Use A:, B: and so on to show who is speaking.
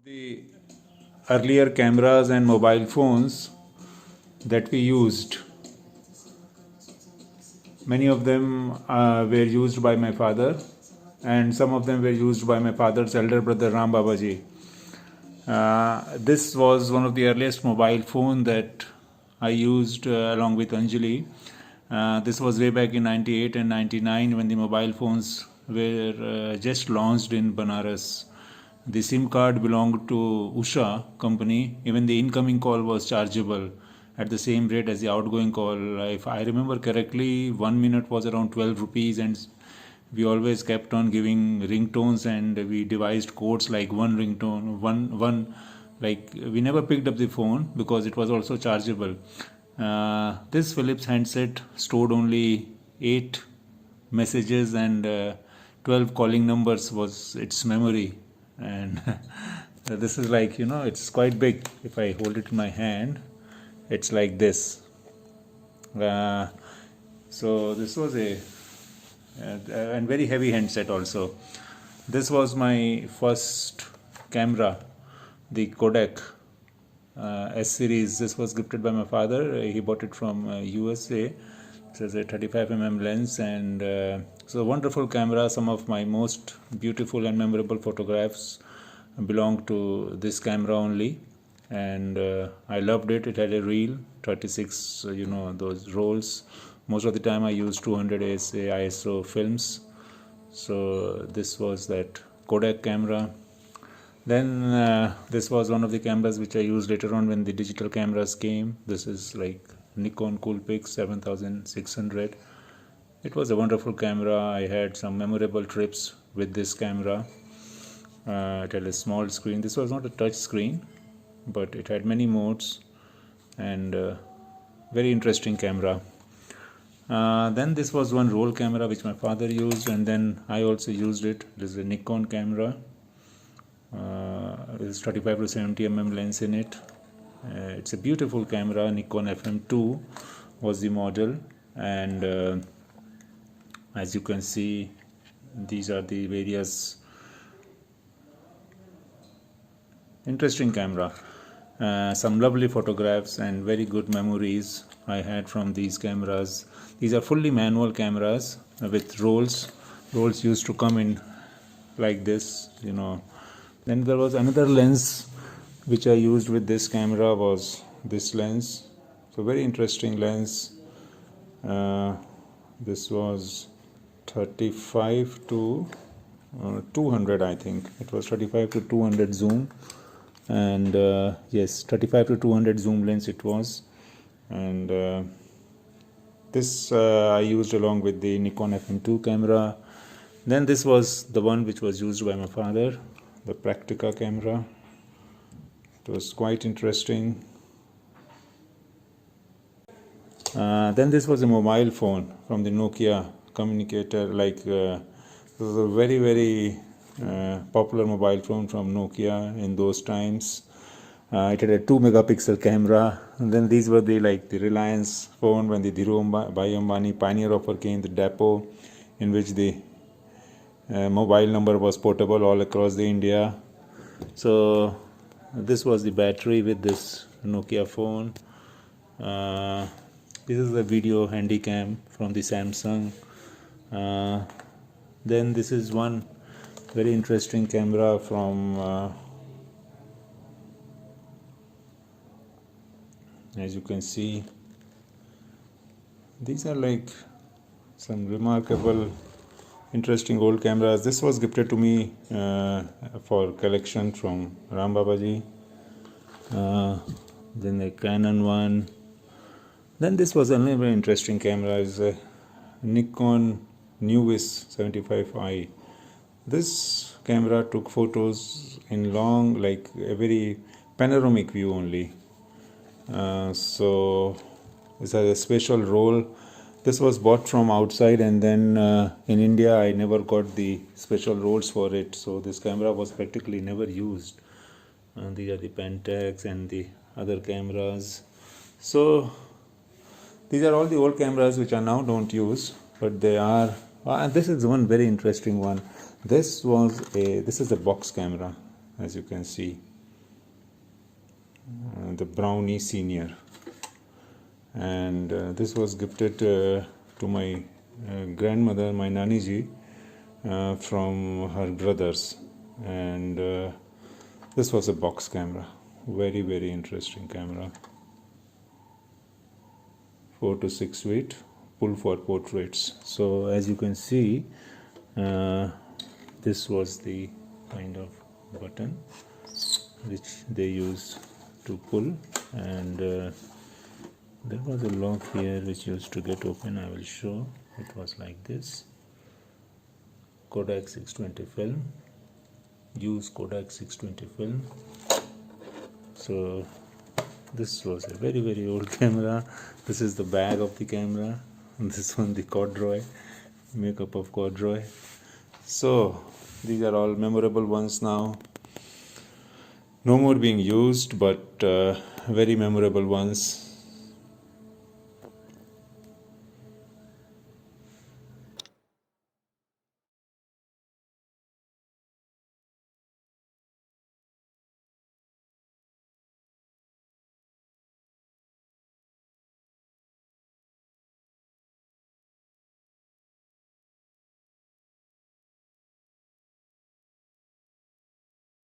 A: The earlier cameras and mobile phones that we used, many of them were used by my father, and some of them were used by my father's elder brother Ram Babaji. This was one of the earliest mobile phone that I used along with Anjali. This was way back in 98 and 99 when the mobile phones were just launched in Banaras. The SIM card belonged to Usha company. Even the incoming call was chargeable at the same rate as the outgoing call. If I remember correctly, 1 minute was around 12 rupees, and we always kept on giving ringtones, and we devised codes like one ringtone, one like we never picked up the phone because it was also chargeable. This Philips handset stored only 8 messages and 12 calling numbers was its memory. And this is like, it's quite big. If I hold it in my hand, it's like this. So this was a and very heavy handset also. This was my first camera, the Kodak S series. This was gifted by my father. He bought it from USA. It has a 35mm lens, and so wonderful camera. Some of my most beautiful and memorable photographs belong to this camera only, and I loved it. It had a reel, 36, those rolls. Most of the time I used 200 ISO films. So this was that Kodak camera. Then this was one of the cameras which I used later on when the digital cameras came. This is like Nikon Coolpix 7600. It was a wonderful camera. I had some memorable trips with this camera. It had a small screen. This was not a touch screen, but it had many modes, and very interesting camera. Then this was one roll camera which my father used, and then I also used it. This is a Nikon camera. There's 35 to 70mm lens in it. It's a beautiful camera. Nikon FM2 was the model, and as you can see, these are the various interesting camera. Some lovely photographs and very good memories I had from these cameras. These are fully manual cameras with rolls. Rolls used to come in like this, Then there was another lens which I used with this camera, was this lens. So very interesting lens. This was 35 to 200, I think. It was 35 to 200 zoom, and yes, 35 to 200 zoom lens it was. And this I used along with the Nikon FM2 camera. Then this was the one which was used by my father, the Praktica camera. It was quite interesting. Then this was a mobile phone from the Nokia communicator. This was a very, very popular mobile phone from Nokia in those times. It had a 2-megapixel camera. And then these were the Reliance phone when the Dhirubhai Ambani Pioneer offer came, the depot in which the mobile number was portable all across the India. So this was the battery with this Nokia phone. This is the video handycam from the Samsung. Then this is one very interesting camera from as you can see, these are like some remarkable interesting old cameras. This was gifted to me for collection from Ram Babaji. Then the Canon one. Then this was another very interesting camera, is a Nikon Nuvis 75i. This camera took photos in long, like a very panoramic view only. So this has a special roll. This was bought from outside, and then in India I never got the special rolls for it, so this camera was practically never used. These are the Pentax and the other cameras. So these are all the old cameras which I now don't use, but they are. And this is one very interesting one. This is a box camera, as you can see. the Brownie Senior, and this was gifted to my grandmother, my Nani ji, from her brothers, and this was a box camera, very interesting camera, 4 to 6 feet, pull for portraits. So as you can see, this was the kind of button which they used to pull, and there was a lock here which used to get open. I will show. It was like this. Kodak 620 film. Use Kodak 620 film. So this was a very old camera. This is the bag of the camera, and this one the corduroy, makeup of corduroy. So these are all memorable ones now. No more being used, but very memorable ones.